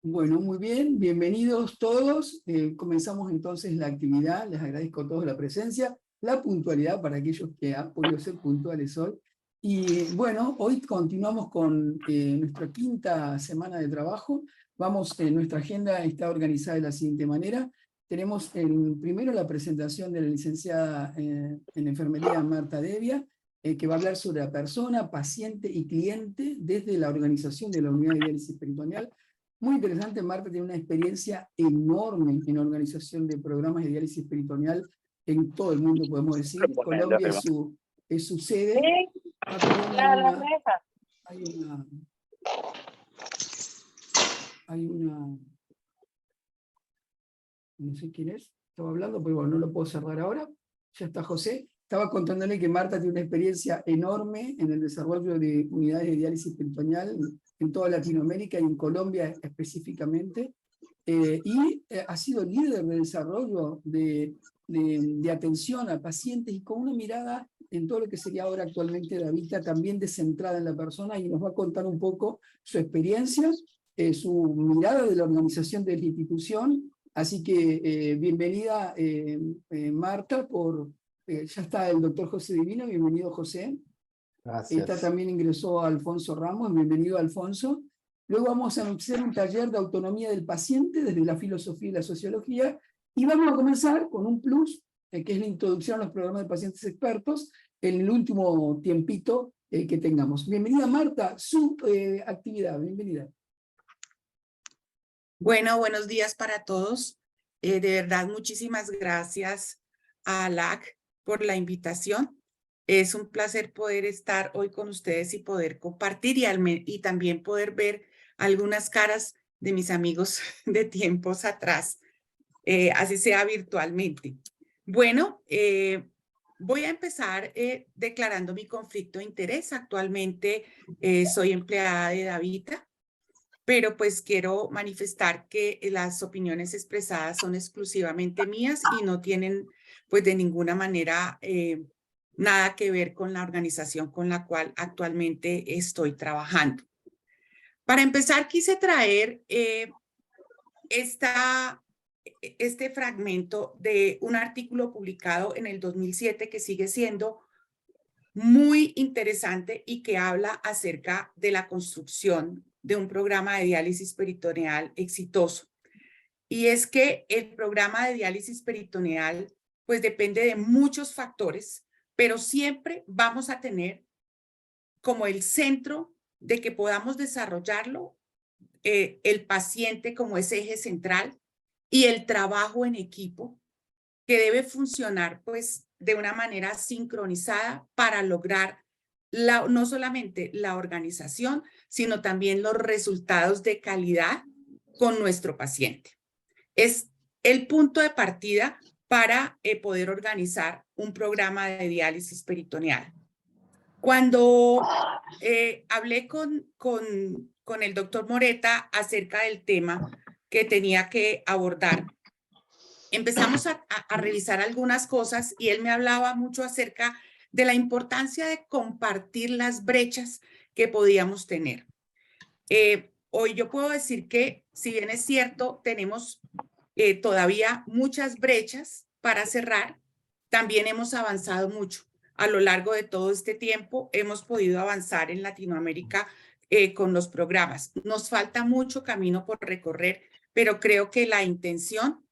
Bueno, muy bien, bienvenidos todos. Comenzamos entonces la actividad. Les agradezco a todos la presencia, la puntualidad para aquellos que han podido ser puntuales hoy. Y bueno, hoy continuamos con nuestra quinta semana de trabajo. Nuestra agenda está organizada de la siguiente manera. Tenemos primero la presentación de la licenciada en enfermería Marta Devia, que va a hablar sobre la persona, paciente y cliente desde la organización de la unidad de diálisis peritoneal. Muy interesante. Marta tiene una experiencia enorme en organización de programas de diálisis peritoneal en todo el mundo, podemos decir. Colombia es su sede. Ah, perdón, hay una, no sé quién es, estaba hablando, pero bueno, no lo puedo cerrar ahora. Ya está José. Estaba contándole que Marta tiene una experiencia enorme en el desarrollo de unidades de diálisis peritoneal en toda Latinoamérica y en Colombia específicamente. Ha sido líder de desarrollo de atención a pacientes y con una mirada en todo lo que sería ahora actualmente Davita, también descentrada en la persona, y nos va a contar un poco su experiencia, su mirada de la organización de la institución. Así que bienvenida Marta, ya está el doctor José Divino. Bienvenido, José. Gracias. También ingresó Alfonso Ramos. Bienvenido, Alfonso. Luego vamos a hacer un taller de autonomía del paciente desde la filosofía y la sociología, y vamos a comenzar con un plus, que es la introducción a los programas de pacientes expertos, en el último tiempito que tengamos. Bienvenida, Marta, su actividad. Bienvenida. Bueno, buenos días para todos. De verdad, muchísimas gracias a ALAC por la invitación. Es un placer poder estar hoy con ustedes y poder compartir y también poder ver algunas caras de mis amigos de tiempos atrás, así sea virtualmente. Bueno, voy a empezar declarando mi conflicto de interés. Actualmente soy empleada de Davita, pero pues quiero manifestar que las opiniones expresadas son exclusivamente mías y no tienen pues de ninguna manera nada que ver con la organización con la cual actualmente estoy trabajando. Para empezar, quise traer este fragmento de un artículo publicado en el 2007 que sigue siendo muy interesante y que habla acerca de la construcción de un programa de diálisis peritoneal exitoso. Y es que el programa de diálisis peritoneal pues depende de muchos factores, pero siempre vamos a tener como el centro de que podamos desarrollarlo el paciente como ese eje central y el trabajo en equipo que debe funcionar pues de una manera sincronizada para lograr no solamente la organización, sino también los resultados de calidad con nuestro paciente. Es el punto de partida para poder organizar un programa de diálisis peritoneal. Cuando hablé con el doctor Moreta acerca del tema que tenía que abordar, empezamos a revisar algunas cosas y él me hablaba mucho acerca de la importancia de compartir las brechas que podíamos tener. Hoy yo puedo decir que, si bien es cierto, tenemos todavía muchas brechas para cerrar, también hemos avanzado mucho. A lo largo de todo este tiempo hemos podido avanzar en Latinoamérica con los programas. Nos falta mucho camino por recorrer, pero creo que la intención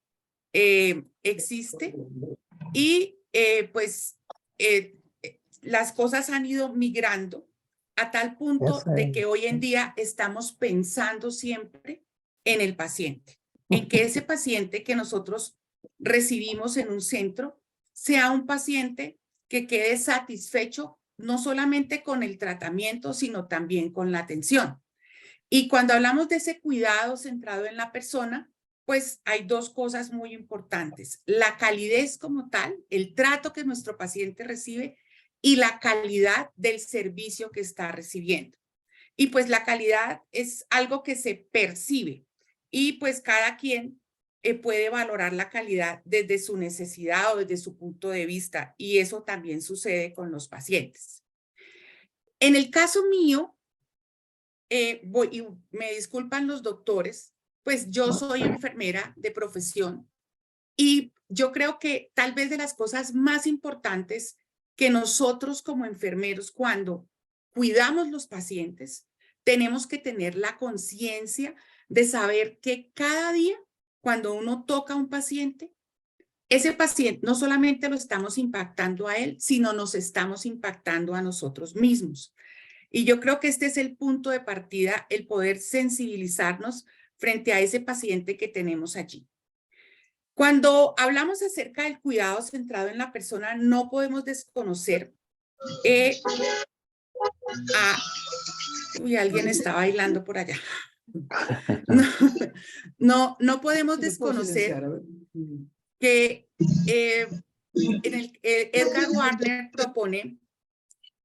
existe y las cosas han ido migrando a tal punto de que hoy en día estamos pensando siempre en el paciente, en que ese paciente que nosotros recibimos en un centro sea un paciente que quede satisfecho no solamente con el tratamiento, sino también con la atención. Y cuando hablamos de ese cuidado centrado en la persona, pues hay dos cosas muy importantes: la calidez como tal, el trato que nuestro paciente recibe, y la calidad del servicio que está recibiendo. Y pues la calidad es algo que se percibe y pues cada quien puede valorar la calidad desde su necesidad o desde su punto de vista, y eso también sucede con los pacientes. En el caso mío, y me disculpan los doctores, pues yo soy enfermera de profesión y yo creo que tal vez de las cosas más importantes que nosotros como enfermeros cuando cuidamos los pacientes, tenemos que tener la conciencia de saber que cada día cuando uno toca a un paciente, ese paciente no solamente lo estamos impactando a él, sino nos estamos impactando a nosotros mismos. Y yo creo que este es el punto de partida, el poder sensibilizarnos frente a ese paciente que tenemos allí. Cuando hablamos acerca del cuidado centrado en la persona, no podemos desconocer Uy, alguien está bailando por allá. No podemos desconocer que Edgar Warner propone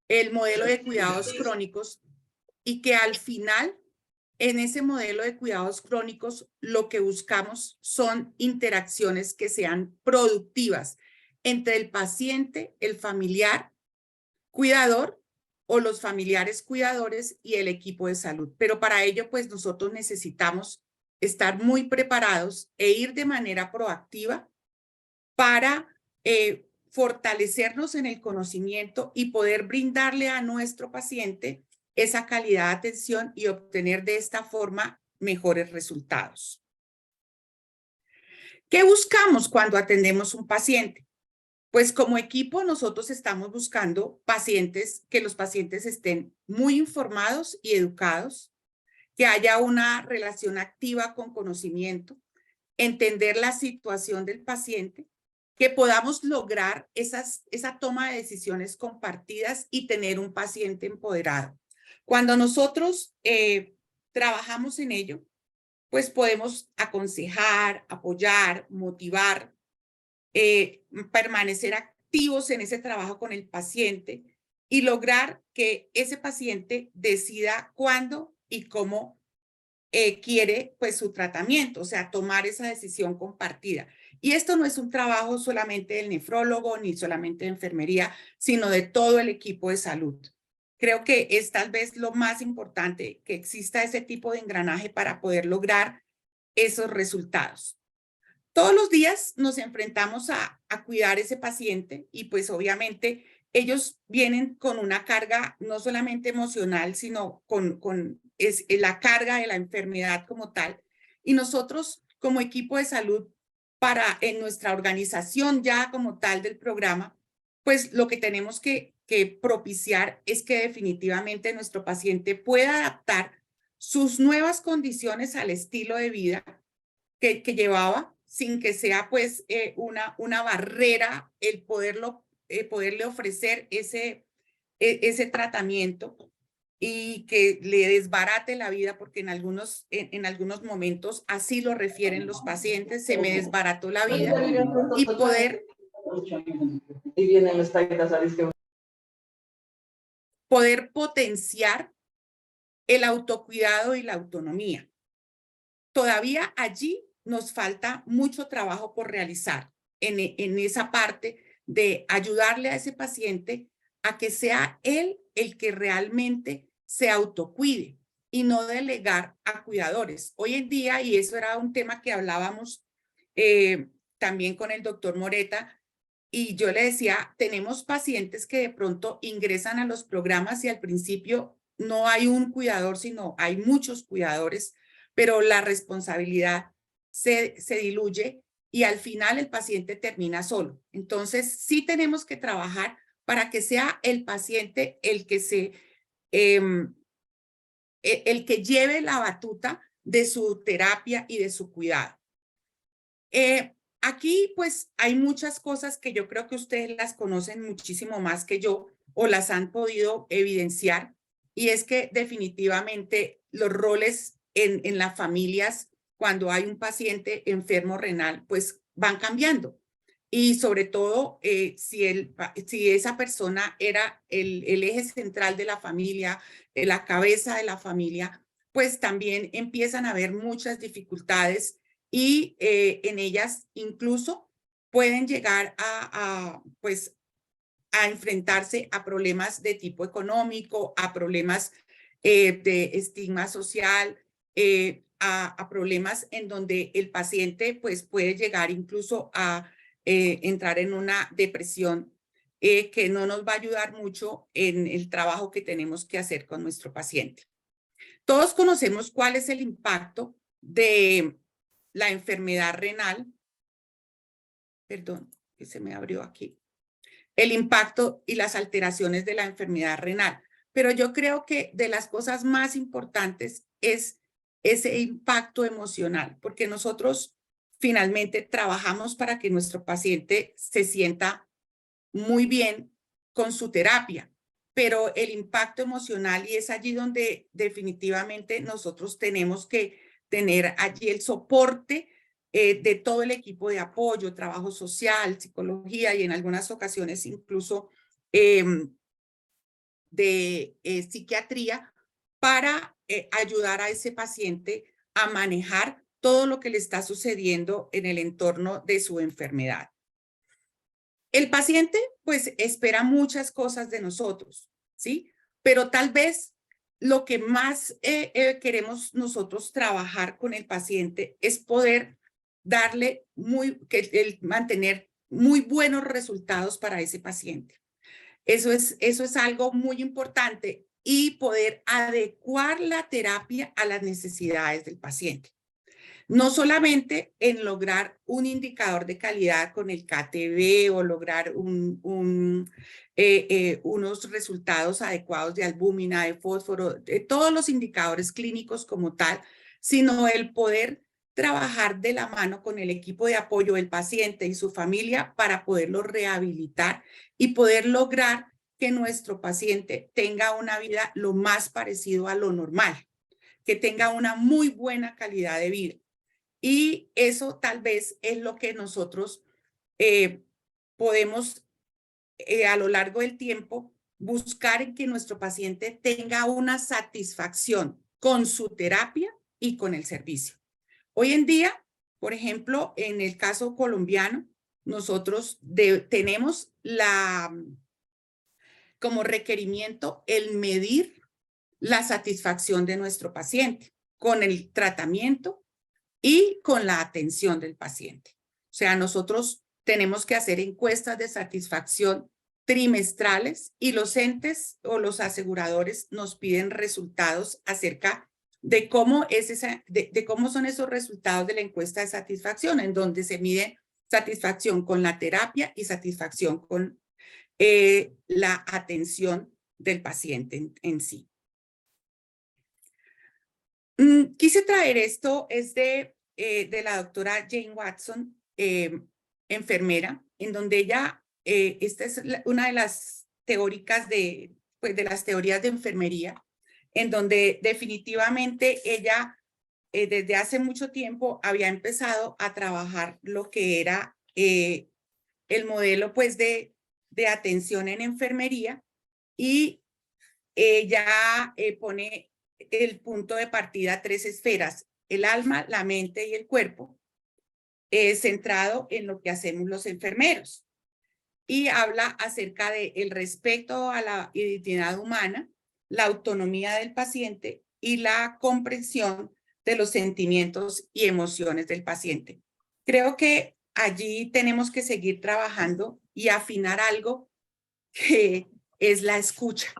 el modelo de cuidados crónicos y que al final, en ese modelo de cuidados crónicos, lo que buscamos son interacciones que sean productivas entre el paciente, el familiar, cuidador o los familiares cuidadores y el equipo de salud. Pero para ello, pues nosotros necesitamos estar muy preparados e ir de manera proactiva para fortalecernos en el conocimiento y poder brindarle a nuestro paciente esa calidad de atención y obtener de esta forma mejores resultados. ¿Qué buscamos cuando atendemos un paciente? Pues como equipo nosotros estamos buscando que los pacientes estén muy informados y educados, que haya una relación activa con conocimiento, entender la situación del paciente, que podamos lograr esa toma de decisiones compartidas y tener un paciente empoderado. Cuando nosotros trabajamos en ello, pues podemos aconsejar, apoyar, motivar, permanecer activos en ese trabajo con el paciente y lograr que ese paciente decida cuándo y cómo quiere pues su tratamiento, o sea, tomar esa decisión compartida. Y esto no es un trabajo solamente del nefrólogo ni solamente de enfermería, sino de todo el equipo de salud. Creo que es tal vez lo más importante, que exista ese tipo de engranaje para poder lograr esos resultados. Todos los días nos enfrentamos a cuidar ese paciente y pues obviamente ellos vienen con una carga no solamente emocional, sino con la carga de la enfermedad como tal. Y nosotros como equipo de salud, en nuestra organización ya como tal del programa, pues lo que tenemos que propiciar es que definitivamente nuestro paciente pueda adaptar sus nuevas condiciones al estilo de vida que llevaba, sin que sea pues una barrera el poderle ofrecer ese tratamiento y que le desbarate la vida, porque en algunos momentos así lo refieren los pacientes, se me desbarató la vida, y poder potenciar el autocuidado y la autonomía. Todavía allí nos falta mucho trabajo por realizar en esa parte de ayudarle a ese paciente a que sea él el que realmente se autocuide y no delegar a cuidadores. Hoy en día, y eso era un tema que hablábamos también con el doctor Moreta, y yo le decía, tenemos pacientes que de pronto ingresan a los programas y al principio no hay un cuidador, sino hay muchos cuidadores, pero la responsabilidad se diluye y al final el paciente termina solo. Entonces, sí tenemos que trabajar para que sea el paciente el que el que lleve la batuta de su terapia y de su cuidado. Aquí, pues, hay muchas cosas que yo creo que ustedes las conocen muchísimo más que yo o las han podido evidenciar, y es que definitivamente los roles en las familias cuando hay un paciente enfermo renal, pues van cambiando. Y sobre todo, si esa persona era el eje central de la familia, la cabeza de la familia, pues también empiezan a haber muchas dificultades y en ellas incluso pueden llegar pues, a enfrentarse a problemas de tipo económico, a problemas de estigma social, a problemas en donde el paciente pues, puede llegar incluso a entrar en una depresión que no nos va a ayudar mucho en el trabajo que tenemos que hacer con nuestro paciente. Todos conocemos cuál es el impacto de la enfermedad renal. Perdón, que se me abrió aquí. El impacto y las alteraciones de la enfermedad renal. Pero yo creo que de las cosas más importantes es ese impacto emocional, porque nosotros finalmente trabajamos para que nuestro paciente se sienta muy bien con su terapia, pero el impacto emocional, y es allí donde definitivamente nosotros tenemos que tener allí el soporte de todo el equipo de apoyo, trabajo social, psicología y en algunas ocasiones incluso de psiquiatría para ayudar a ese paciente a manejar todo lo que le está sucediendo en el entorno de su enfermedad. El paciente, pues, espera muchas cosas de nosotros, ¿sí? Pero tal vez lo que más queremos nosotros trabajar con el paciente es poder darle mantener muy buenos resultados para ese paciente. Eso es algo muy importante y poder adecuar la terapia a las necesidades del paciente. No solamente en lograr un indicador de calidad con el KTV o lograr unos resultados adecuados de albúmina, de fósforo, de todos los indicadores clínicos como tal, sino el poder trabajar de la mano con el equipo de apoyo del paciente y su familia para poderlo rehabilitar y poder lograr que nuestro paciente tenga una vida lo más parecido a lo normal, que tenga una muy buena calidad de vida. Y eso tal vez es lo que nosotros podemos a lo largo del tiempo buscar en que nuestro paciente tenga una satisfacción con su terapia y con el servicio. Hoy en día, por ejemplo, en el caso colombiano, nosotros tenemos como requerimiento el medir la satisfacción de nuestro paciente con el tratamiento y con la atención del paciente. O sea, nosotros tenemos que hacer encuestas de satisfacción trimestrales y los entes o los aseguradores nos piden resultados acerca de cómo, de cómo son esos resultados de la encuesta de satisfacción, en donde se mide satisfacción con la terapia y satisfacción con la atención del paciente en sí. Quise traer esto, es de la doctora Jane Watson, enfermera, en donde ella, esta es una de las teóricas pues de las teorías de enfermería, en donde definitivamente ella desde hace mucho tiempo había empezado a trabajar lo que era el modelo pues de atención en enfermería, y ella pone el punto de partida 3 esferas: el alma, la mente y el cuerpo, centrado en lo que hacemos los enfermeros. Y habla acerca del respeto a la identidad humana, la autonomía del paciente y la comprensión de los sentimientos y emociones del paciente. Creo que allí tenemos que seguir trabajando y afinar algo que es la escucha.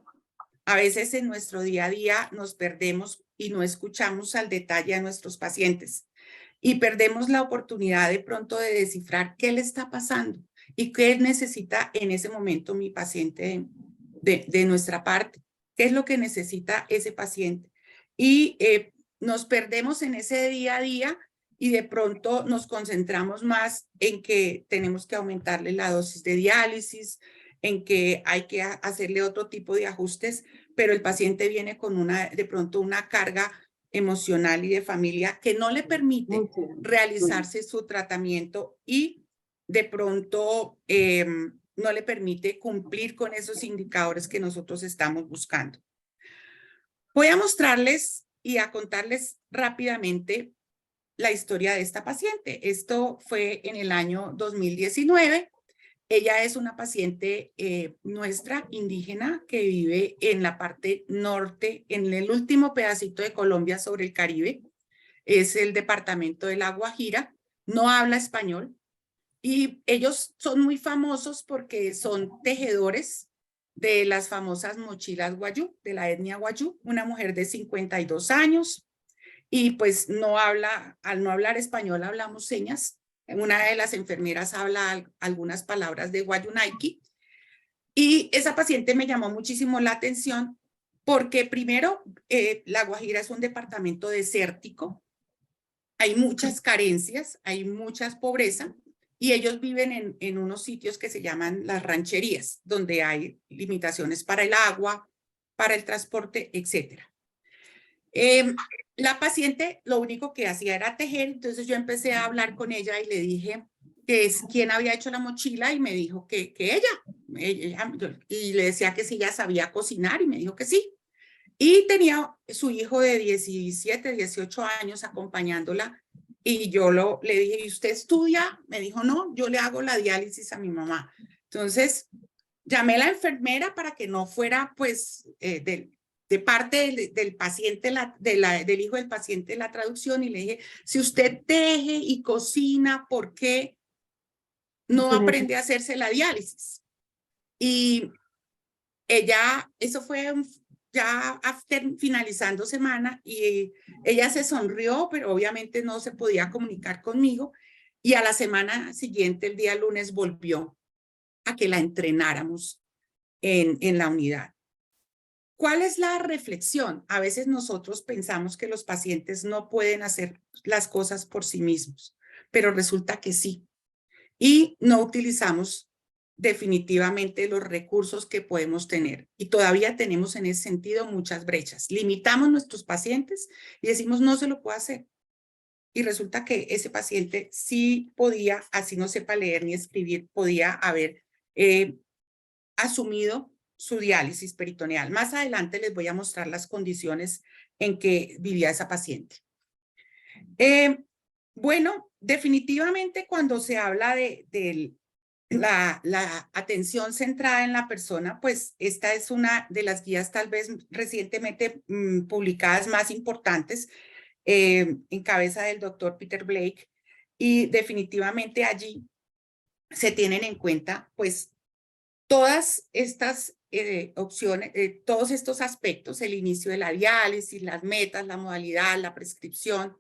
A veces en nuestro día a día nos perdemos y no escuchamos al detalle a nuestros pacientes y perdemos la oportunidad de pronto de descifrar qué le está pasando y qué necesita en ese momento mi paciente de nuestra parte, qué es lo que necesita ese paciente. Y nos perdemos en ese día a día y de pronto nos concentramos más en que tenemos que aumentarle la dosis de diálisis, en que hay que hacerle otro tipo de ajustes, pero el paciente viene con de pronto una carga emocional y de familia que no le permite realizarse su tratamiento y de pronto no le permite cumplir con esos indicadores que nosotros estamos buscando. Voy a mostrarles y a contarles rápidamente la historia de esta paciente. Esto fue en el año 2019. Ella es una paciente nuestra, indígena, que vive en la parte norte, en el último pedacito de Colombia sobre el Caribe. es el departamento de La Guajira, no habla español y ellos son muy famosos porque son tejedores de las famosas mochilas guayú, de la etnia guayú, una mujer de 52 años y pues no habla, al no hablar español hablamos señas. Una de las enfermeras habla algunas palabras de guayunaiki y esa paciente me llamó muchísimo la atención porque primero La Guajira es un departamento desértico, hay muchas carencias, hay mucha pobreza y ellos viven en unos sitios que se llaman las rancherías, donde hay limitaciones para el agua, para el transporte, etc. La paciente lo único que hacía era tejer, entonces yo empecé a hablar con ella y le dije que es quién había hecho la mochila y me dijo que ella, y le decía que si ella sabía cocinar y me dijo que sí. Y tenía su hijo de 17, 18 años acompañándola y yo le dije, ¿y usted estudia? Me dijo, no, yo le hago la diálisis a mi mamá. Entonces, llamé a la enfermera para que no fuera, pues, de parte del paciente, del hijo del paciente, la traducción, y le dije, si usted teje y cocina, ¿por qué no aprende a hacerse la diálisis? Y ella, eso fue ya finalizando semana, y ella se sonrió, pero obviamente no se podía comunicar conmigo, y a la semana siguiente, el día lunes, volvió a que la entrenáramos en la unidad. ¿Cuál es la reflexión? A veces nosotros pensamos que los pacientes no pueden hacer las cosas por sí mismos, pero resulta que sí. Y no utilizamos definitivamente los recursos que podemos tener. Y todavía tenemos en ese sentido muchas brechas. Limitamos nuestros pacientes y decimos no se lo puedo hacer. Y resulta que ese paciente sí podía, así no sepa leer ni escribir, podía haber asumido su diálisis peritoneal. Más adelante les voy a mostrar las condiciones en que vivía esa paciente. Bueno, definitivamente cuando se habla de la atención centrada en la persona, pues esta es una de las guías tal vez recientemente publicadas más importantes, en cabeza del doctor Peter Blake, y definitivamente allí se tienen en cuenta pues todas estas opciones, todos estos aspectos, el inicio de la diálisis, las metas, la modalidad, la prescripción.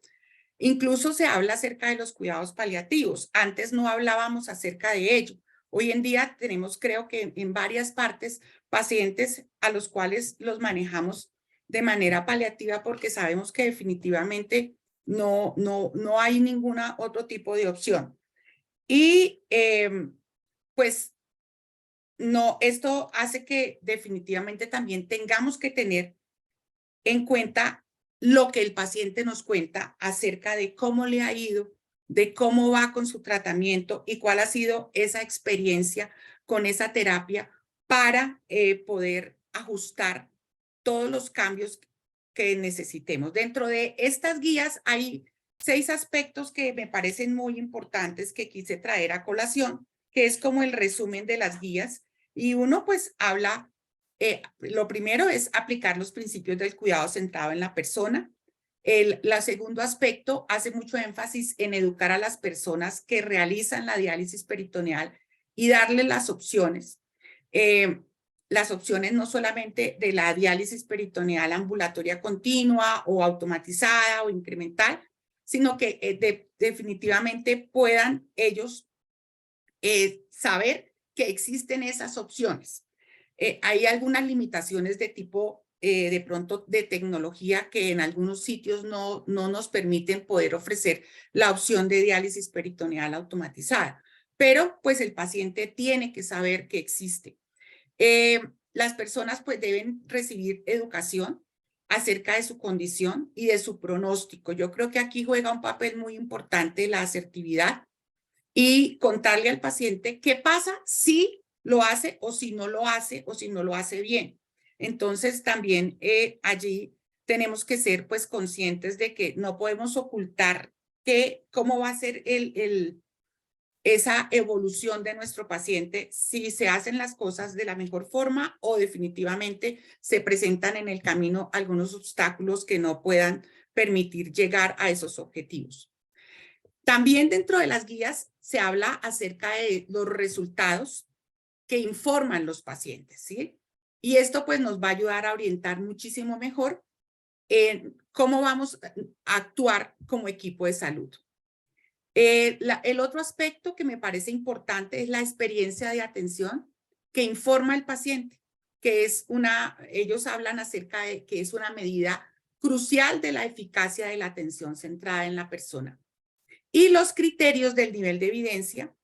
Incluso se habla acerca de los cuidados paliativos. Antes no hablábamos acerca de ello. Hoy en día tenemos, creo que en varias partes, pacientes a los cuales los manejamos de manera paliativa porque sabemos que definitivamente no hay ninguna otro tipo de opción. Y pues no, esto hace que definitivamente también tengamos que tener en cuenta lo que el paciente nos cuenta acerca de cómo le ha ido, de cómo va con su tratamiento y cuál ha sido esa experiencia con esa terapia para poder ajustar todos los cambios que necesitemos. Dentro de estas guías hay 6 aspectos que me parecen muy importantes que quise traer a colación, que es como el resumen de las guías. Y uno pues habla, lo primero es aplicar los principios del cuidado centrado en la persona. El segundo aspecto hace mucho énfasis en educar a las personas que realizan la diálisis peritoneal y darle las opciones. Las opciones no solamente de la diálisis peritoneal ambulatoria continua o automatizada o incremental, sino que definitivamente puedan ellos saber que existen esas opciones. Hay algunas limitaciones de tipo, de pronto, de tecnología que en algunos sitios no nos permiten poder ofrecer la opción de diálisis peritoneal automatizada, pero pues el paciente tiene que saber que existe. Las personas pues deben recibir educación acerca de su condición y de su pronóstico. Yo creo que aquí juega un papel muy importante la asertividad y contarle al paciente qué pasa si lo hace o si no lo hace o si no lo hace bien. Entonces también allí tenemos que ser pues conscientes de que no podemos ocultar cómo va a ser esa evolución de nuestro paciente, si se hacen las cosas de la mejor forma o definitivamente se presentan en el camino algunos obstáculos que no puedan permitir llegar a esos objetivos. También dentro de las guías se habla acerca de los resultados que informan los pacientes, ¿sí? Y esto pues nos va a ayudar a orientar muchísimo mejor en cómo vamos a actuar como equipo de salud. El otro aspecto que me parece importante es la experiencia de atención que informa al paciente, que es ellos hablan acerca de que es una medida crucial de la eficacia de la atención centrada en la persona. Y los criterios del nivel de evidencia,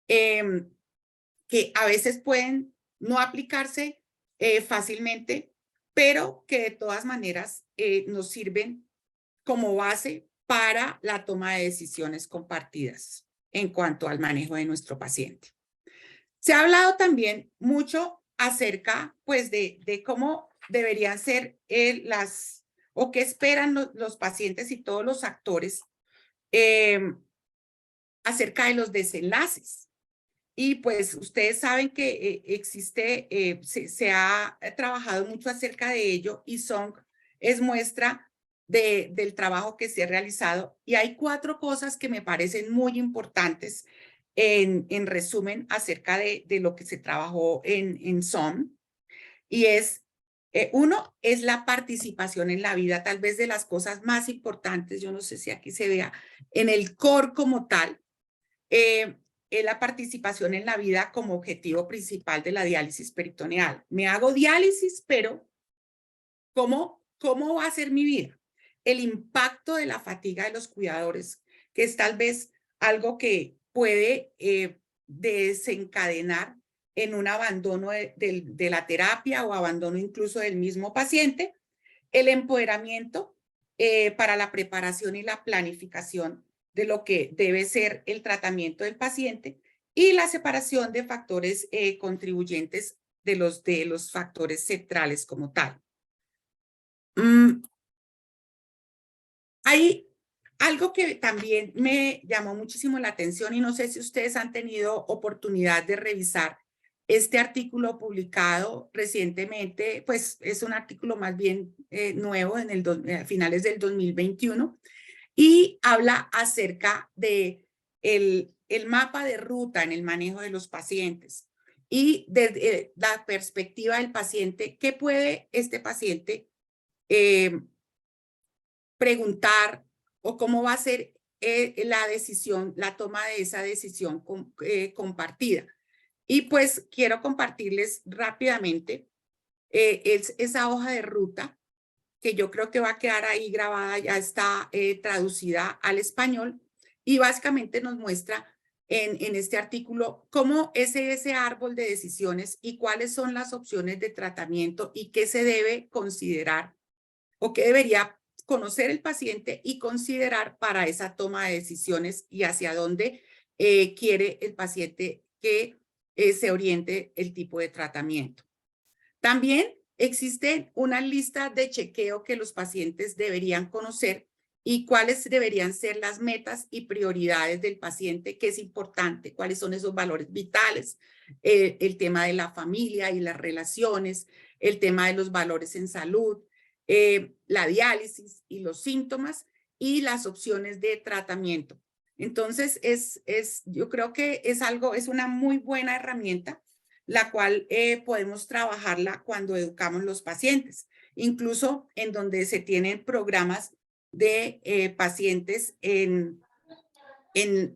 que a veces pueden no aplicarse fácilmente, pero que de todas maneras nos sirven como base para la toma de decisiones compartidas en cuanto al manejo de nuestro paciente. Se ha hablado también mucho acerca pues, de cómo deberían ser o qué esperan los pacientes y todos los actores acerca de los desenlaces. Y pues ustedes saben que se ha trabajado mucho acerca de ello y Song es muestra del trabajo que se ha realizado. Y hay 4 cosas que me parecen muy importantes en resumen acerca de lo que se trabajó en Song. Y uno es la participación en la vida, tal vez de las cosas más importantes, yo no sé si aquí se vea, en el core como tal. Es la participación en la vida como objetivo principal de la diálisis peritoneal. Me hago diálisis, pero ¿cómo va a ser mi vida? El impacto de la fatiga de los cuidadores, que es tal vez algo que puede desencadenar en un abandono de la terapia o abandono incluso del mismo paciente. El empoderamiento para la preparación y la planificación de lo que debe ser el tratamiento del paciente y la separación de factores contribuyentes de los factores centrales como tal. Hay algo que también me llamó muchísimo la atención y no sé si ustedes han tenido oportunidad de revisar este artículo publicado recientemente, pues es un artículo más bien nuevo a finales del 2021 y habla acerca de el mapa de ruta en el manejo de los pacientes y desde la perspectiva del paciente, ¿qué puede este paciente preguntar o cómo va a ser la decisión, la toma de esa decisión compartida? Y pues quiero compartirles rápidamente esa hoja de ruta que yo creo que va a quedar ahí grabada, ya está traducida al español y básicamente nos muestra en este artículo cómo es ese árbol de decisiones y cuáles son las opciones de tratamiento y qué se debe considerar o qué debería conocer el paciente y considerar para esa toma de decisiones y hacia dónde quiere el paciente que se oriente el tipo de tratamiento. También existe una lista de chequeo que los pacientes deberían conocer y cuáles deberían ser las metas y prioridades del paciente, qué es importante, cuáles son esos valores vitales, el tema de la familia y las relaciones, el tema de los valores en salud, la diálisis y los síntomas y las opciones de tratamiento. Entonces, yo creo que es una muy buena herramienta la cual podemos trabajarla cuando educamos los pacientes, incluso en donde se tienen programas de pacientes en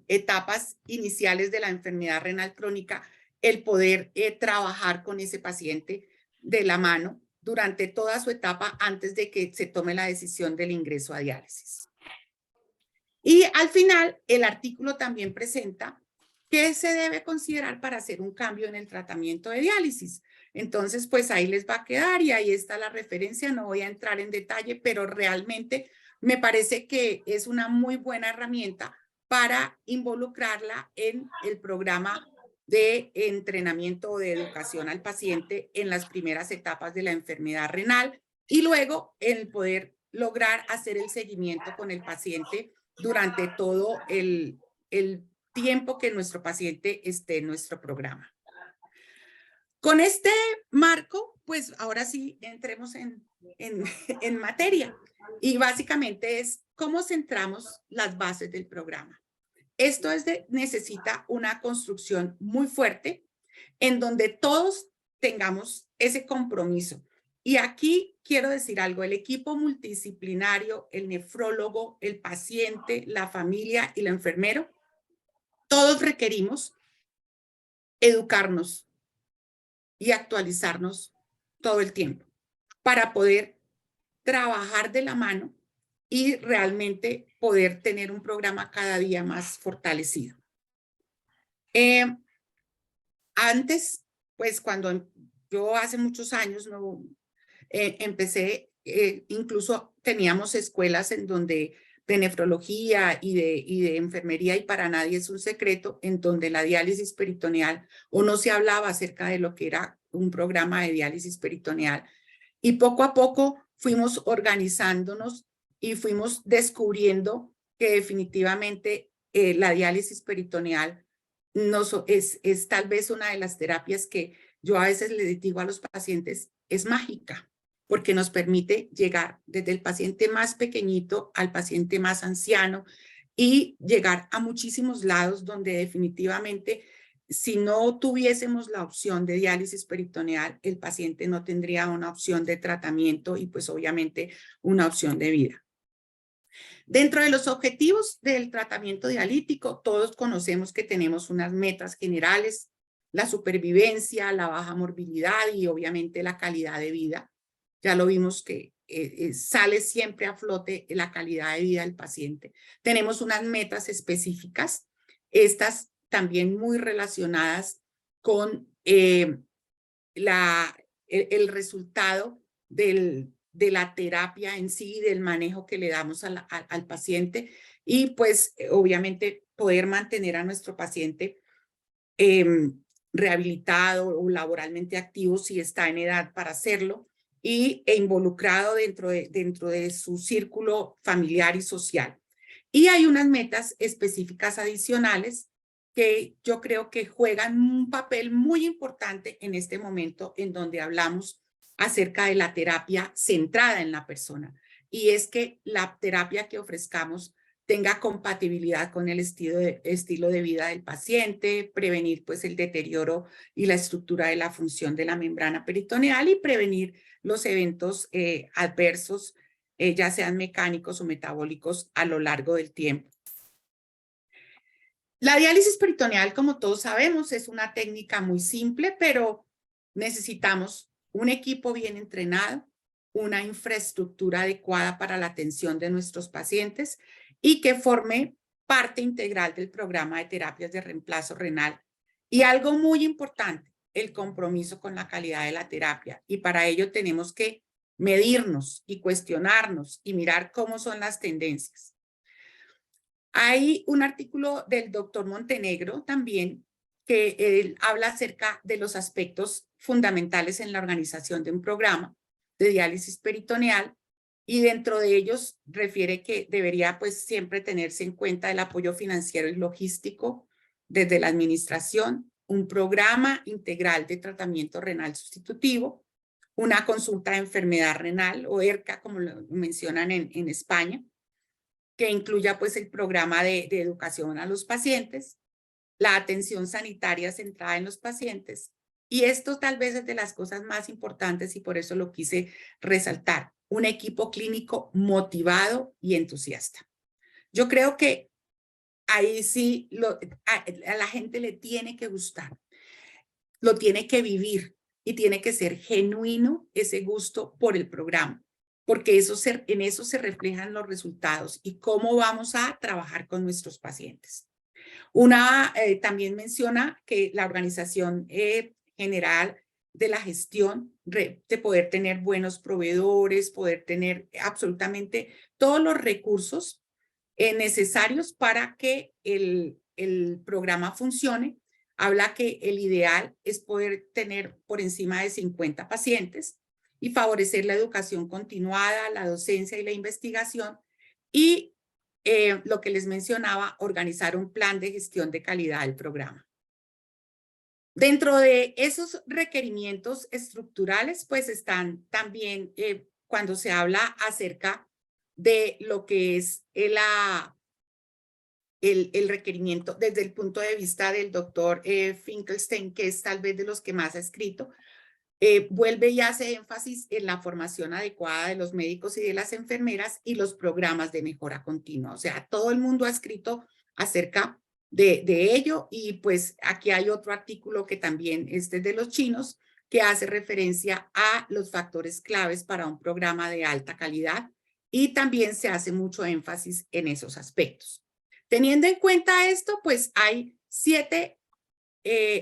etapas iniciales de la enfermedad renal crónica, el poder trabajar con ese paciente de la mano durante toda su etapa antes de que se tome la decisión del ingreso a diálisis. Y al final, el artículo también presenta qué se debe considerar para hacer un cambio en el tratamiento de diálisis. Entonces, pues ahí les va a quedar y ahí está la referencia. No voy a entrar en detalle, pero realmente me parece que es una muy buena herramienta para involucrarla en el programa de entrenamiento o de educación al paciente en las primeras etapas de la enfermedad renal y luego el poder lograr hacer el seguimiento con el paciente durante todo el tiempo que nuestro paciente esté en nuestro programa. Con este marco, pues ahora sí entremos en materia. Y básicamente es cómo centramos las bases del programa. Esto necesita una construcción muy fuerte en donde todos tengamos ese compromiso. Y aquí quiero decir algo, el equipo multidisciplinario, el nefrólogo, el paciente, la familia y el enfermero, todos requerimos educarnos y actualizarnos todo el tiempo para poder trabajar de la mano y realmente poder tener un programa cada día más fortalecido. Antes, pues cuando yo hace muchos años empecé, incluso teníamos escuelas en donde de nefrología y de enfermería, y para nadie es un secreto, en donde la diálisis peritoneal, o no se hablaba acerca de lo que era un programa de diálisis peritoneal. Y poco a poco fuimos organizándonos y fuimos descubriendo que definitivamente la diálisis peritoneal es tal vez una de las terapias que yo a veces le digo a los pacientes, es mágica, porque nos permite llegar desde el paciente más pequeñito al paciente más anciano y llegar a muchísimos lados donde definitivamente si no tuviésemos la opción de diálisis peritoneal, el paciente no tendría una opción de tratamiento y pues obviamente una opción de vida. Dentro de los objetivos del tratamiento dialítico, todos conocemos que tenemos unas metas generales, la supervivencia, la baja morbilidad y obviamente la calidad de vida. Ya lo vimos que sale siempre a flote la calidad de vida del paciente. Tenemos unas metas específicas, estas también muy relacionadas con el resultado de la terapia en sí, del manejo que le damos al paciente y pues obviamente poder mantener a nuestro paciente rehabilitado o laboralmente activo si está en edad para hacerlo e involucrado dentro de su círculo familiar y social. Y hay unas metas específicas adicionales que yo creo que juegan un papel muy importante en este momento en donde hablamos acerca de la terapia centrada en la persona. Y es que la terapia que ofrezcamos tenga compatibilidad con el estilo de vida del paciente, prevenir pues el deterioro y la estructura de la función de la membrana peritoneal y prevenir los eventos adversos, ya sean mecánicos o metabólicos a lo largo del tiempo. La diálisis peritoneal, como todos sabemos, es una técnica muy simple, pero necesitamos un equipo bien entrenado, una infraestructura adecuada para la atención de nuestros pacientes y que forme parte integral del programa de terapias de reemplazo renal. Y algo muy importante, el compromiso con la calidad de la terapia. Y para ello tenemos que medirnos y cuestionarnos y mirar cómo son las tendencias. Hay un artículo del doctor Montenegro también que él habla acerca de los aspectos fundamentales en la organización de un programa de diálisis peritoneal y dentro de ellos refiere que debería pues siempre tenerse en cuenta el apoyo financiero y logístico desde la administración, un programa integral de tratamiento renal sustitutivo, una consulta de enfermedad renal o ERCA como lo mencionan en España, que incluya pues el programa de educación a los pacientes, la atención sanitaria centrada en los pacientes. Y esto tal vez es de las cosas más importantes y por eso lo quise resaltar. Un equipo clínico motivado y entusiasta. Yo creo que ahí sí a la gente le tiene que gustar, lo tiene que vivir y tiene que ser genuino ese gusto por el programa, porque en eso se reflejan los resultados y cómo vamos a trabajar con nuestros pacientes. También menciona que la organización general de la gestión, de poder tener buenos proveedores, poder tener absolutamente todos los recursos necesarios para que el programa funcione. Habla que el ideal es poder tener por encima de 50 pacientes y favorecer la educación continuada, la docencia y la investigación y lo que les mencionaba, organizar un plan de gestión de calidad del programa. Dentro de esos requerimientos estructurales, pues están también cuando se habla acerca de lo que es el requerimiento desde el punto de vista del doctor Finkelstein, que es tal vez de los que más ha escrito, vuelve y hace énfasis en la formación adecuada de los médicos y de las enfermeras y los programas de mejora continua. O sea, todo el mundo ha escrito acerca de ello y pues aquí hay otro artículo que también es de los chinos que hace referencia a los factores claves para un programa de alta calidad y también se hace mucho énfasis en esos aspectos. Teniendo en cuenta esto, pues hay 7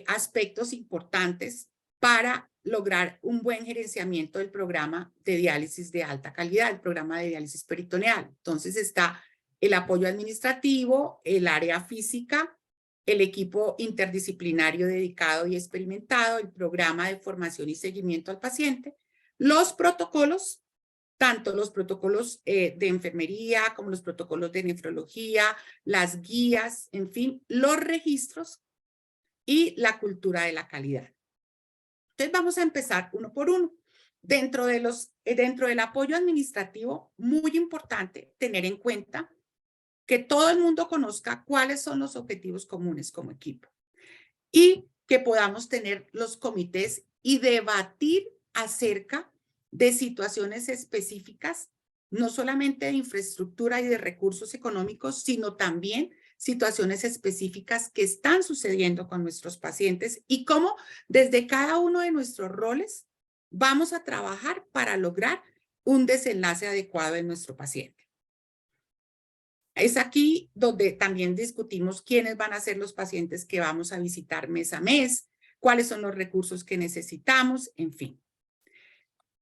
aspectos importantes para lograr un buen gerenciamiento del programa de diálisis de alta calidad, el programa de diálisis peritoneal. Entonces está el apoyo administrativo, el área física, el equipo interdisciplinario dedicado y experimentado, el programa de formación y seguimiento al paciente, los protocolos, tanto los protocolos de enfermería como los protocolos de nefrología, las guías, en fin, los registros y la cultura de la calidad. Entonces vamos a empezar uno por uno. Dentro del apoyo administrativo, muy importante tener en cuenta que todo el mundo conozca cuáles son los objetivos comunes como equipo y que podamos tener los comités y debatir acerca de situaciones específicas, no solamente de infraestructura y de recursos económicos, sino también situaciones específicas que están sucediendo con nuestros pacientes y cómo desde cada uno de nuestros roles vamos a trabajar para lograr un desenlace adecuado en nuestro paciente. Es aquí donde también discutimos quiénes van a ser los pacientes que vamos a visitar mes a mes, cuáles son los recursos que necesitamos, en fin.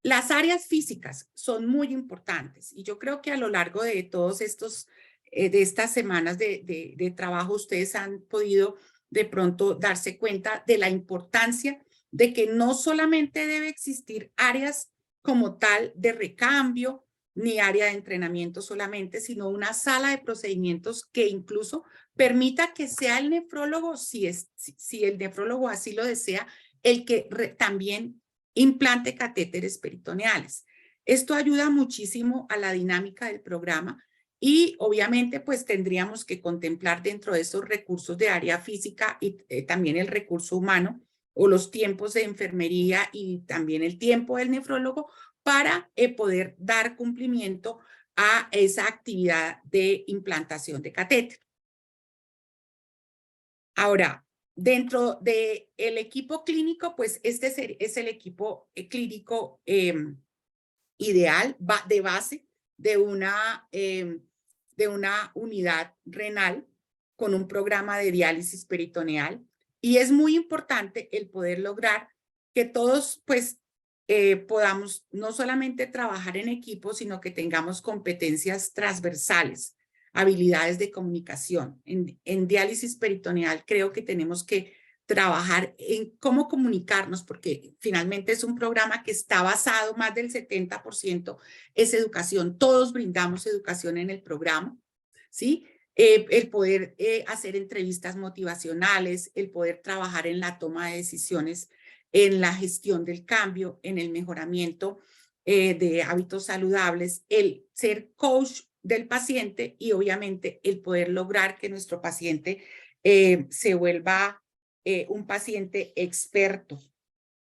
Las áreas físicas son muy importantes y yo creo que a lo largo de todos de estas semanas de trabajo ustedes han podido de pronto darse cuenta de la importancia de que no solamente debe existir áreas como tal de recambio ni área de entrenamiento solamente, sino una sala de procedimientos que incluso permita que sea el nefrólogo, si el nefrólogo así lo desea, el que también implante catéteres peritoneales. Esto ayuda muchísimo a la dinámica del programa y obviamente pues tendríamos que contemplar dentro de esos recursos de área física y también el recurso humano o los tiempos de enfermería y también el tiempo del nefrólogo para poder dar cumplimiento a esa actividad de implantación de catéter. Ahora, dentro del equipo clínico, pues este es el equipo clínico ideal de base de una unidad renal con un programa de diálisis peritoneal. Y es muy importante el poder lograr que todos pues podamos no solamente trabajar en equipo, sino que tengamos competencias transversales, habilidades de comunicación. En diálisis peritoneal creo que tenemos que trabajar en cómo comunicarnos, porque finalmente es un programa que está basado, más del 70% es educación. Todos brindamos educación en el programa, ¿sí? El poder hacer entrevistas motivacionales, el poder trabajar en la toma de decisiones, en la gestión del cambio, en el mejoramiento de hábitos saludables, el ser coach del paciente y obviamente el poder lograr que nuestro paciente se vuelva un paciente experto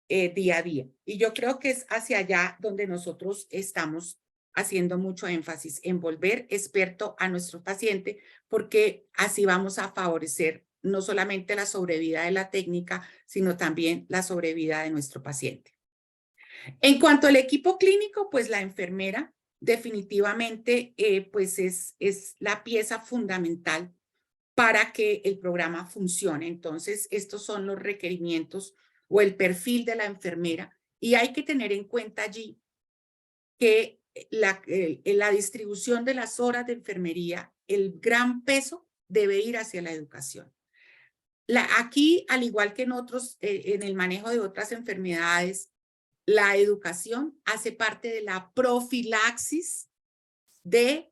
día a día. Y yo creo que es hacia allá donde nosotros estamos haciendo mucho énfasis en volver experto a nuestro paciente, porque así vamos a favorecer no solamente la sobrevida de la técnica, sino también la sobrevida de nuestro paciente. En cuanto al equipo clínico, pues la enfermera definitivamente pues es la pieza fundamental para que el programa funcione. Entonces, estos son los requerimientos o el perfil de la enfermera y hay que tener en cuenta allí que la distribución de las horas de enfermería, el gran peso debe ir hacia la educación. Aquí, al igual que en el manejo de otras enfermedades, la educación hace parte de la profilaxis de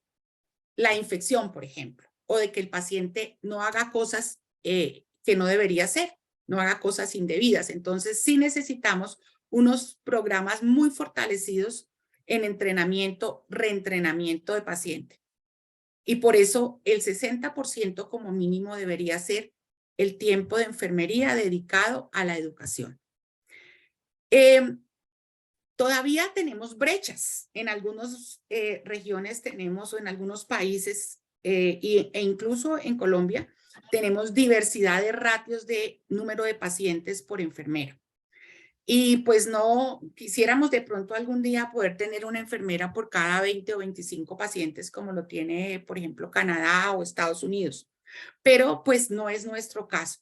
la infección, por ejemplo, o de que el paciente no haga cosas que no debería hacer, no haga cosas indebidas. Entonces, sí necesitamos unos programas muy fortalecidos en entrenamiento, reentrenamiento de paciente. Y por eso el 60% como mínimo debería ser el tiempo de enfermería dedicado a la educación. Todavía tenemos brechas. En algunas regiones tenemos, o en algunos países, e incluso en Colombia, tenemos diversidad de ratios de número de pacientes por enfermera. Y pues no quisiéramos de pronto algún día poder tener una enfermera por cada 20 o 25 pacientes como lo tiene, por ejemplo, Canadá o Estados Unidos. Pero pues no es nuestro caso.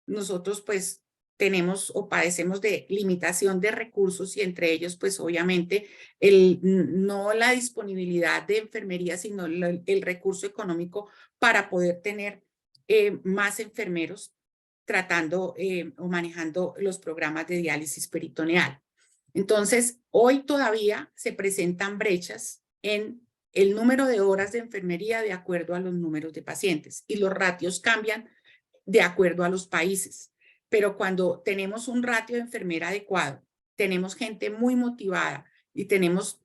Nosotros pues tenemos o padecemos de limitación de recursos y entre ellos pues obviamente no la disponibilidad de enfermería, sino el recurso económico para poder tener más enfermeros tratando o manejando los programas de diálisis peritoneal. Entonces, hoy todavía se presentan brechas en el número de horas de enfermería de acuerdo a los números de pacientes y los ratios cambian de acuerdo a los países. Pero cuando tenemos un ratio de enfermera adecuado, tenemos gente muy motivada y tenemos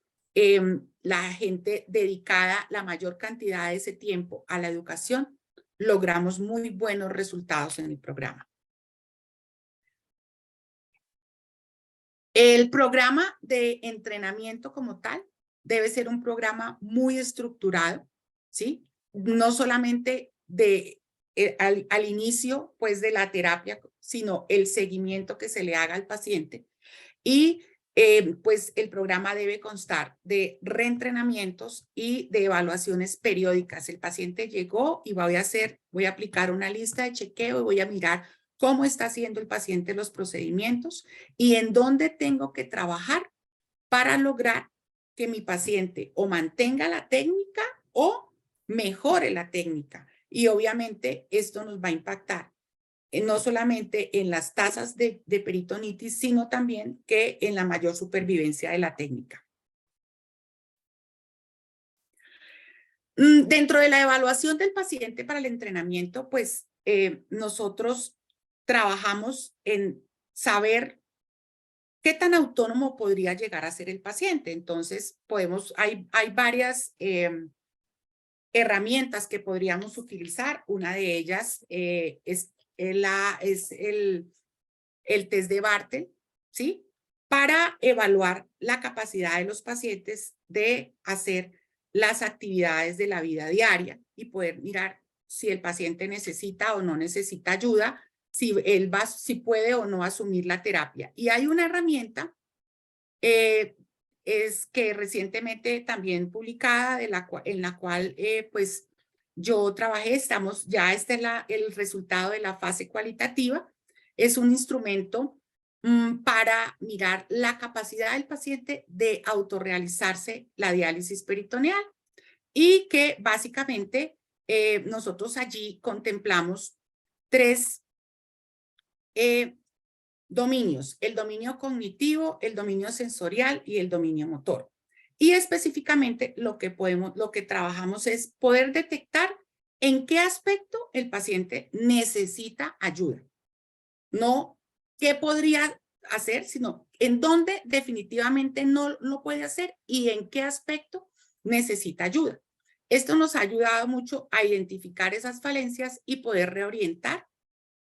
la gente dedicada la mayor cantidad de ese tiempo a la educación, logramos muy buenos resultados en el programa. El programa de entrenamiento como tal debe ser un programa muy estructurado, ¿sí? No solamente al inicio pues, de la terapia, sino el seguimiento que se le haga al paciente. Y pues el programa debe constar de reentrenamientos y de evaluaciones periódicas. El paciente llegó y voy a aplicar una lista de chequeo y voy a mirar cómo está haciendo el paciente los procedimientos y en dónde tengo que trabajar para lograr que mi paciente o mantenga la técnica o mejore la técnica. Y obviamente esto nos va a impactar no solamente en las tasas de peritonitis, sino también que en la mayor supervivencia de la técnica. Dentro de la evaluación del paciente para el entrenamiento, pues nosotros trabajamos en saber qué tan autónomo podría llegar a ser el paciente. Entonces, hay varias herramientas que podríamos utilizar. Una de ellas es el test de Bartel, ¿sí? Para evaluar la capacidad de los pacientes de hacer las actividades de la vida diaria y poder mirar si el paciente necesita o no necesita ayuda, si puede o no asumir la terapia. Y hay una herramienta es que recientemente también publicada, en la cual pues yo trabajé, este es el resultado de la fase cualitativa. Es un instrumento para mirar la capacidad del paciente de autorrealizarse la diálisis peritoneal y que básicamente nosotros allí contemplamos tres dominios: el dominio cognitivo, el dominio sensorial y el dominio motor. Y específicamente lo que trabajamos es poder detectar en qué aspecto el paciente necesita ayuda. No qué podría hacer, sino en dónde definitivamente no puede hacer y en qué aspecto necesita ayuda. Esto nos ha ayudado mucho a identificar esas falencias y poder reorientar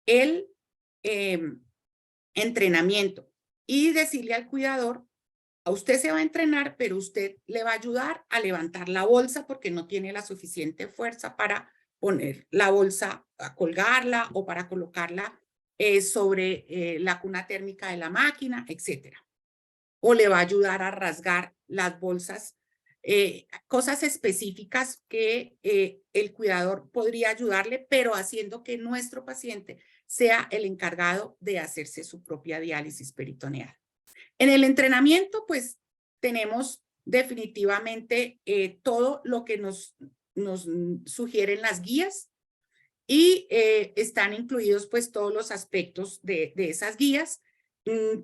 el entrenamiento y decirle al cuidador: a usted se va a entrenar, pero usted le va a ayudar a levantar la bolsa porque no tiene la suficiente fuerza para poner la bolsa, a colgarla o para colocarla sobre la cuna térmica de la máquina, etcétera. O le va a ayudar a rasgar las bolsas, cosas específicas que el cuidador podría ayudarle, pero haciendo que nuestro paciente sea el encargado de hacerse su propia diálisis peritoneal. En el entrenamiento, pues, tenemos definitivamente todo lo que nos sugieren las guías y están incluidos, pues, todos los aspectos de esas guías.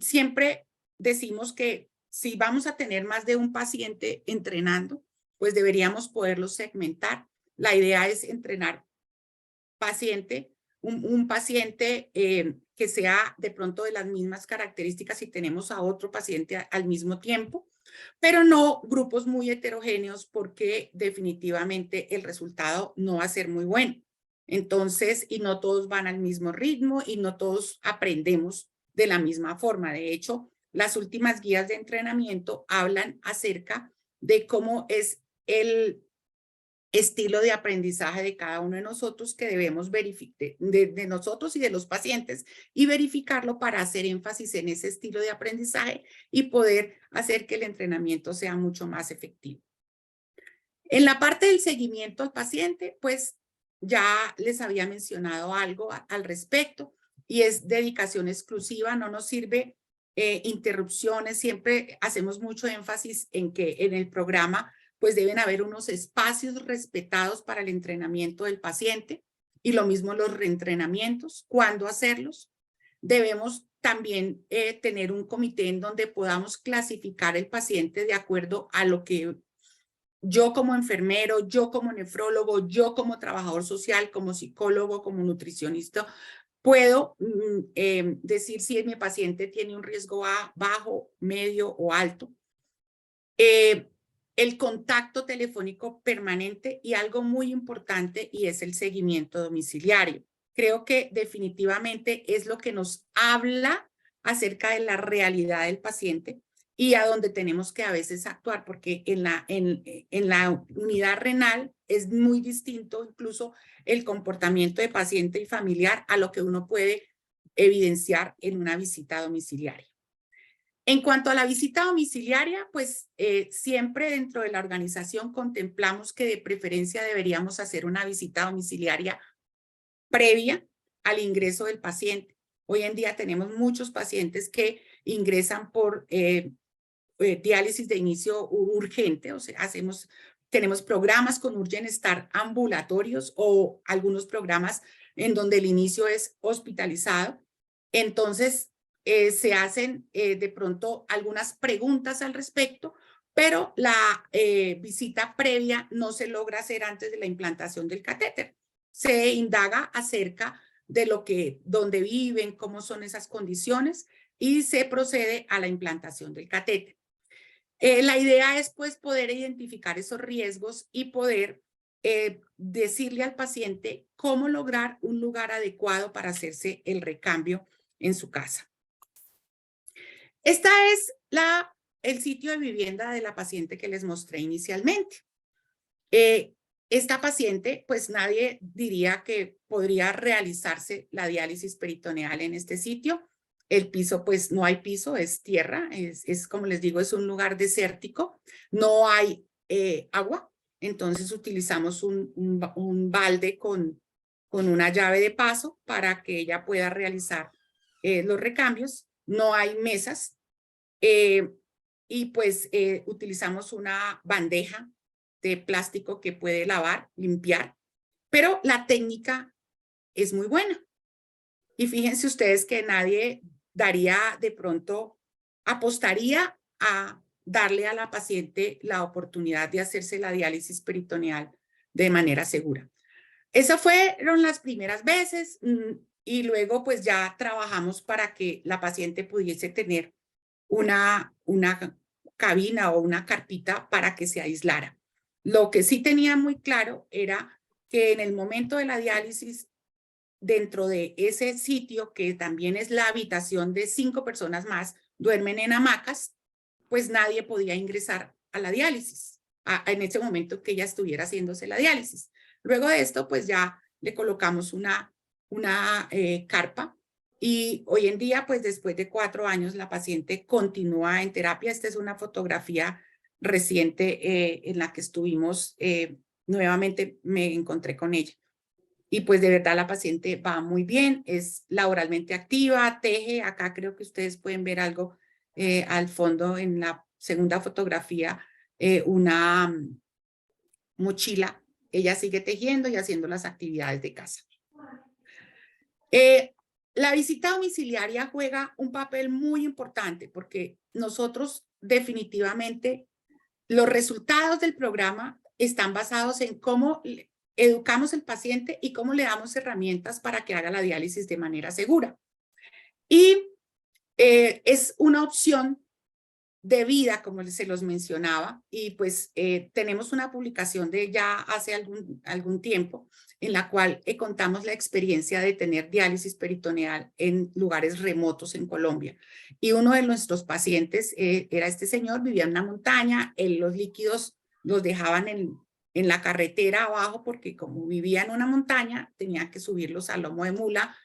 Siempre decimos que si vamos a tener más de un paciente entrenando, pues deberíamos poderlos segmentar La idea es entrenar paciente, un paciente que sea de pronto de las mismas características si tenemos a otro paciente al mismo tiempo, pero no grupos muy heterogéneos porque definitivamente el resultado no va a ser muy bueno. Entonces, y no todos van al mismo ritmo y no todos aprendemos de la misma forma. De hecho, las últimas guías de entrenamiento hablan acerca de cómo es el estilo de aprendizaje de cada uno de nosotros que debemos verificar, de nosotros y de los pacientes, y verificarlo para hacer énfasis en ese estilo de aprendizaje y poder hacer que el entrenamiento sea mucho más efectivo. En la parte del seguimiento al paciente, pues ya les había mencionado algo al respecto, y es dedicación exclusiva. No nos sirve interrupciones. Siempre hacemos mucho énfasis en que en el programa pues deben haber unos espacios respetados para el entrenamiento del paciente, y lo mismo los reentrenamientos, cuándo hacerlos. Debemos también tener un comité en donde podamos clasificar el paciente de acuerdo a lo que yo como enfermero, yo como nefrólogo, yo como trabajador social, como psicólogo, como nutricionista, puedo decir si mi paciente tiene un riesgo bajo, medio o alto. El contacto telefónico permanente y algo muy importante, y es el seguimiento domiciliario. Creo que definitivamente es lo que nos habla acerca de la realidad del paciente y a donde tenemos que a veces actuar, porque en la unidad renal es muy distinto incluso el comportamiento de paciente y familiar a lo que uno puede evidenciar en una visita domiciliaria. En cuanto a la visita domiciliaria, pues siempre dentro de la organización contemplamos que de preferencia deberíamos hacer una visita domiciliaria previa al ingreso del paciente. Hoy en día tenemos muchos pacientes que ingresan por diálisis de inicio urgente, o sea, tenemos programas con Urgent Start ambulatorios o algunos programas en donde el inicio es hospitalizado. Entonces, se hacen de pronto algunas preguntas al respecto, pero la visita previa no se logra hacer antes de la implantación del catéter. Se indaga acerca de dónde viven, cómo son esas condiciones, y se procede a la implantación del catéter. La idea es pues poder identificar esos riesgos y poder decirle al paciente cómo lograr un lugar adecuado para hacerse el recambio en su casa. Esta es el sitio de vivienda de la paciente que les mostré inicialmente. Esta paciente, pues nadie diría que podría realizarse la diálisis peritoneal en este sitio. El piso, pues no hay piso, es tierra, es como les digo, es un lugar desértico, no hay agua, entonces utilizamos un balde con una llave de paso para que ella pueda realizar los recambios. No hay mesas y pues utilizamos una bandeja de plástico que puede lavar, limpiar, pero la técnica es muy buena. Y fíjense ustedes que nadie de pronto, apostaría a darle a la paciente la oportunidad de hacerse la diálisis peritoneal de manera segura. Esas fueron las primeras veces y luego pues ya trabajamos para que la paciente pudiese tener una cabina o una carpita para que se aislara. Lo que sí tenía muy claro era que en el momento de la diálisis, dentro de ese sitio, que también es la habitación de 5 personas más, duermen en hamacas, pues nadie podía ingresar a la diálisis en ese momento que ella estuviera haciéndose la diálisis. Luego de esto, pues ya le colocamos una carpa, y hoy en día, pues después de 4 años, la paciente continúa en terapia. Esta es una fotografía reciente en la que estuvimos, nuevamente me encontré con ella. Y pues de verdad la paciente va muy bien, es laboralmente activa, teje. Acá creo que ustedes pueden ver algo al fondo en la segunda fotografía, una mochila. Ella sigue tejiendo y haciendo las actividades de casa. La visita domiciliaria juega un papel muy importante porque nosotros definitivamente los resultados del programa están basados en cómo educamos al paciente y cómo le damos herramientas para que haga la diálisis de manera segura. Y es una opción de vida, como se los mencionaba, y pues tenemos una publicación de ya hace algún tiempo en la cual contamos la experiencia de tener diálisis peritoneal en lugares remotos en Colombia. Y uno de nuestros pacientes era este señor, vivía en una montaña, los líquidos los dejaban en la carretera abajo porque como vivía en una montaña, tenía que subirlos al lomo de mula.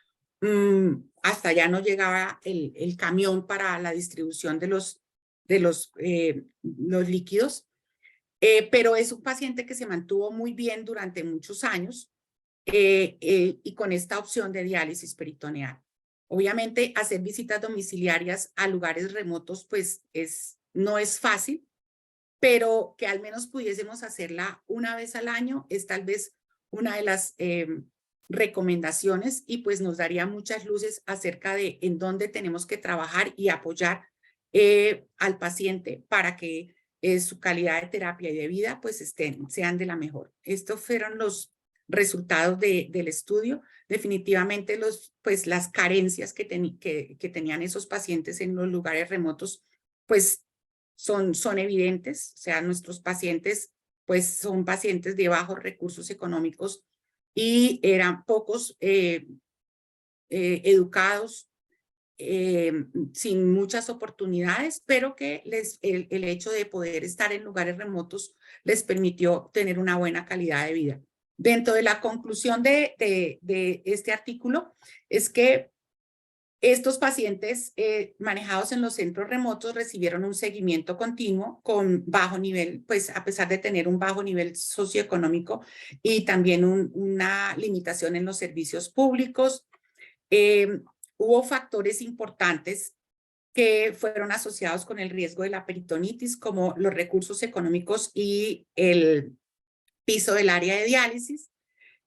Hasta allá no llegaba el camión para la distribución de los líquidos, pero es un paciente que se mantuvo muy bien durante muchos años y con esta opción de diálisis peritoneal. Obviamente, hacer visitas domiciliarias a lugares remotos pues no es fácil, pero que al menos pudiésemos hacerla una vez al año es tal vez una de las recomendaciones y pues nos daría muchas luces acerca de en dónde tenemos que trabajar y apoyar al paciente para que su calidad de terapia y de vida pues sean de la mejor. Estos fueron los resultados del estudio. Definitivamente pues las carencias que tenían esos pacientes en los lugares remotos pues son evidentes. O sea, nuestros pacientes pues son pacientes de bajos recursos económicos y eran pocos educados, sin muchas oportunidades, pero que el hecho de poder estar en lugares remotos les permitió tener una buena calidad de vida. Dentro de la conclusión de este artículo es que estos pacientes manejados en los centros remotos recibieron un seguimiento continuo con bajo nivel, pues a pesar de tener un bajo nivel socioeconómico y también una limitación en los servicios públicos. Hubo factores importantes que fueron asociados con el riesgo de la peritonitis, como los recursos económicos y el piso del área de diálisis.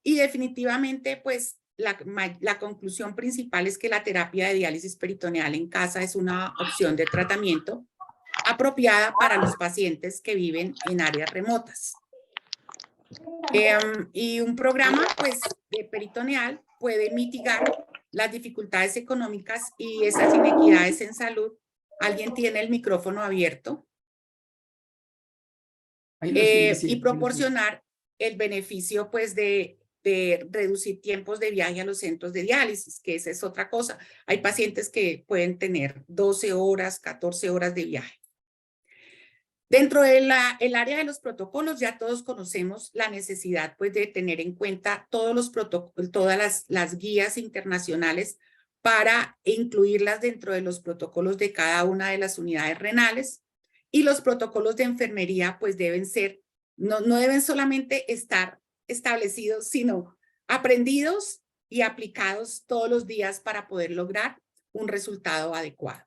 Y definitivamente, pues, la conclusión principal es que la terapia de diálisis peritoneal en casa es una opción de tratamiento apropiada para los pacientes que viven en áreas remotas. Y un programa, pues, de peritoneal puede mitigar las dificultades económicas y esas inequidades en salud. ¿Alguien tiene el micrófono abierto? Y proporcionar el beneficio, pues, de reducir tiempos de viaje a los centros de diálisis, que esa es otra cosa. Hay pacientes que pueden tener 12 horas, 14 horas de viaje. Dentro del área de los protocolos, ya todos conocemos la necesidad pues, de tener en cuenta todos los todas las guías internacionales para incluirlas dentro de los protocolos de cada una de las unidades renales. Y los protocolos de enfermería pues deben ser, no deben solamente estar establecidos, sino aprendidos y aplicados todos los días para poder lograr un resultado adecuado.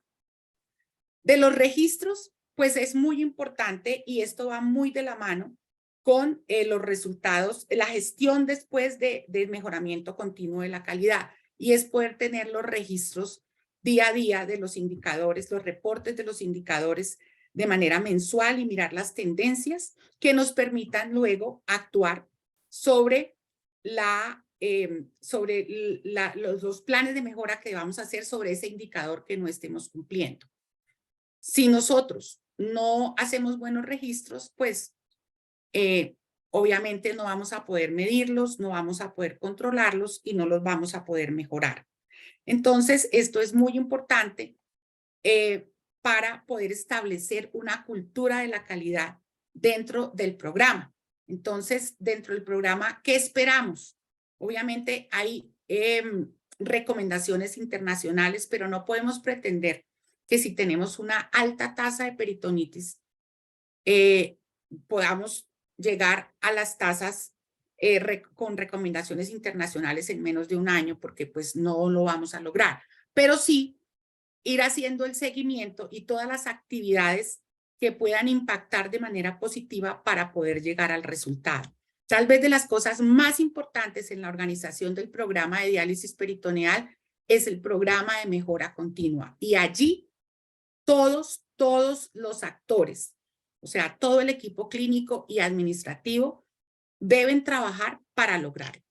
De los registros, pues es muy importante y esto va muy de la mano con los resultados, la gestión después del mejoramiento continuo de la calidad y es poder tener los registros día a día de los indicadores, los reportes de los indicadores de manera mensual y mirar las tendencias que nos permitan luego actuar sobre los planes de mejora que vamos a hacer sobre ese indicador que no estemos cumpliendo. Si nosotros no hacemos buenos registros, pues obviamente no vamos a poder medirlos, no vamos a poder controlarlos y no los vamos a poder mejorar. Entonces, esto es muy importante para poder establecer una cultura de la calidad dentro del programa. Entonces, dentro del programa, ¿qué esperamos? Obviamente hay recomendaciones internacionales, pero no podemos pretender que si tenemos una alta tasa de peritonitis, podamos llegar a las tasas con recomendaciones internacionales en menos de un año, porque pues no lo vamos a lograr. Pero sí ir haciendo el seguimiento y todas las actividades que puedan impactar de manera positiva para poder llegar al resultado. Tal vez de las cosas más importantes en la organización del programa de diálisis peritoneal es el programa de mejora continua. Y allí todos los actores, o sea, todo el equipo clínico y administrativo deben trabajar para lograrlo.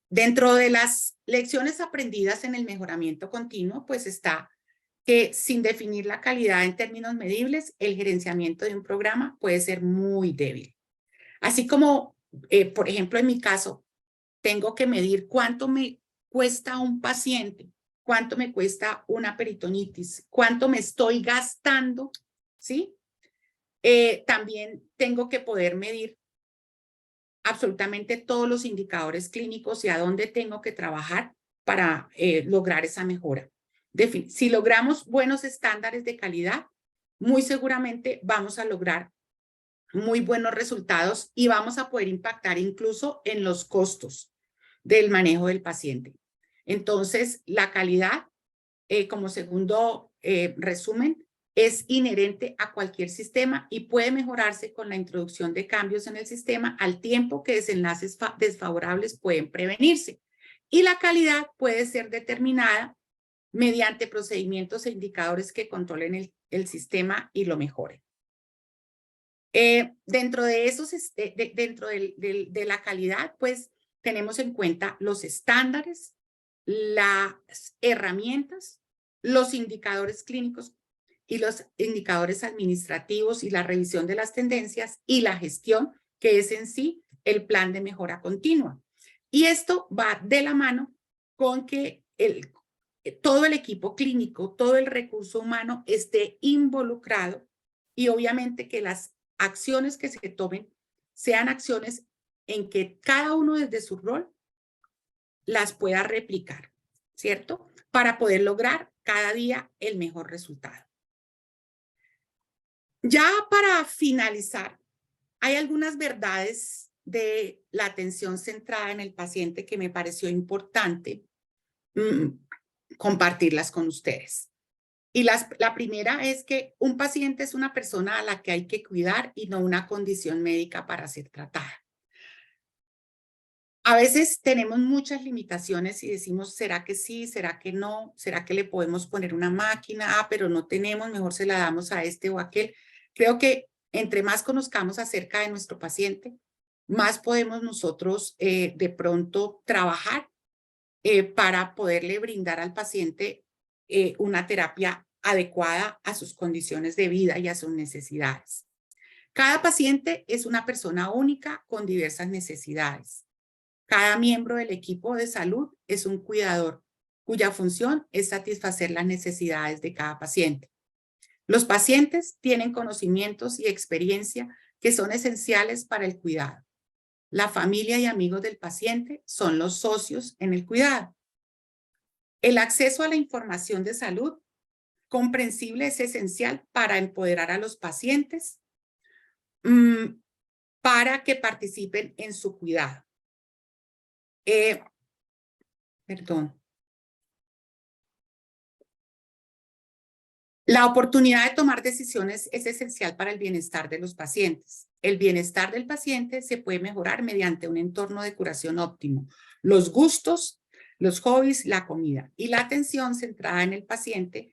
Dentro de las lecciones aprendidas en el mejoramiento continuo, pues está que sin definir la calidad en términos medibles, el gerenciamiento de un programa puede ser muy débil. Así como, por ejemplo, en mi caso, tengo que medir cuánto me cuesta un paciente, cuánto me cuesta una peritonitis, cuánto me estoy gastando, ¿sí? También tengo que poder medir absolutamente todos los indicadores clínicos y a dónde tengo que trabajar para lograr esa mejora. Si logramos buenos estándares de calidad, muy seguramente vamos a lograr muy buenos resultados y vamos a poder impactar incluso en los costos del manejo del paciente. Entonces, la calidad, como segundo resumen, es inherente a cualquier sistema y puede mejorarse con la introducción de cambios en el sistema al tiempo que desenlaces desfavorables pueden prevenirse. Y la calidad puede ser determinada mediante procedimientos e indicadores que controlen el sistema y lo mejoren. Dentro de esos, dentro de la calidad, pues tenemos en cuenta los estándares, las herramientas, los indicadores clínicos y los indicadores administrativos y la revisión de las tendencias y la gestión, que es en sí el plan de mejora continua. Y esto va de la mano con que todo el equipo clínico, todo el recurso humano esté involucrado y obviamente que las acciones que se tomen sean acciones en que cada uno desde su rol las pueda replicar, ¿cierto? Para poder lograr cada día el mejor resultado. Ya para finalizar, hay algunas verdades de la atención centrada en el paciente que me pareció importante compartirlas con ustedes. Y la primera es que un paciente es una persona a la que hay que cuidar y no una condición médica para ser tratada. A veces tenemos muchas limitaciones y decimos, ¿será que sí? ¿Será que no? ¿Será que le podemos poner una máquina? Ah, pero no tenemos, mejor se la damos a este o a aquel. Creo que entre más conozcamos acerca de nuestro paciente, más podemos nosotros de pronto trabajar para poderle brindar al paciente una terapia adecuada a sus condiciones de vida y a sus necesidades. Cada paciente es una persona única con diversas necesidades. Cada miembro del equipo de salud es un cuidador cuya función es satisfacer las necesidades de cada paciente. Los pacientes tienen conocimientos y experiencia que son esenciales para el cuidado. La familia y amigos del paciente son los socios en el cuidado. El acceso a la información de salud comprensible es esencial para empoderar a los pacientes para que participen en su cuidado. La oportunidad de tomar decisiones es esencial para el bienestar de los pacientes. El bienestar del paciente se puede mejorar mediante un entorno de curación óptimo. Los gustos, los hobbies, la comida y la atención centrada en el paciente,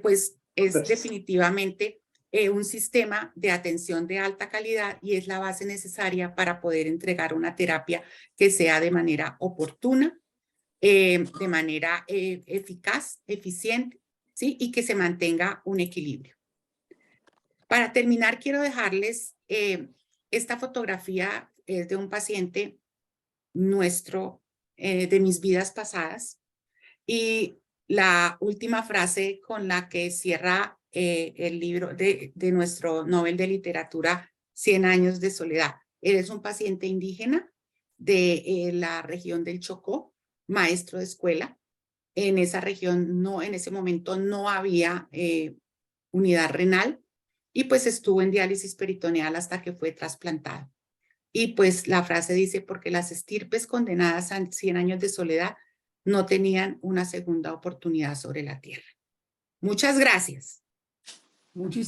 pues es definitivamente un sistema de atención de alta calidad y es la base necesaria para poder entregar una terapia que sea de manera oportuna, de manera eficaz, eficiente, ¿sí? Y que se mantenga un equilibrio. Para terminar, quiero dejarles esta fotografía de un paciente nuestro, de mis vidas pasadas, y la última frase con la que cierra el libro de nuestro Nobel de Literatura, 100 años de soledad. Eres un paciente indígena de la región del Chocó, maestro de escuela. En esa región, en ese momento no había unidad renal y pues estuvo en diálisis peritoneal hasta que fue trasplantado. Y pues la frase dice, porque las estirpes condenadas a 100 años de soledad no tenían una segunda oportunidad sobre la tierra. Muchas gracias. Muchísimas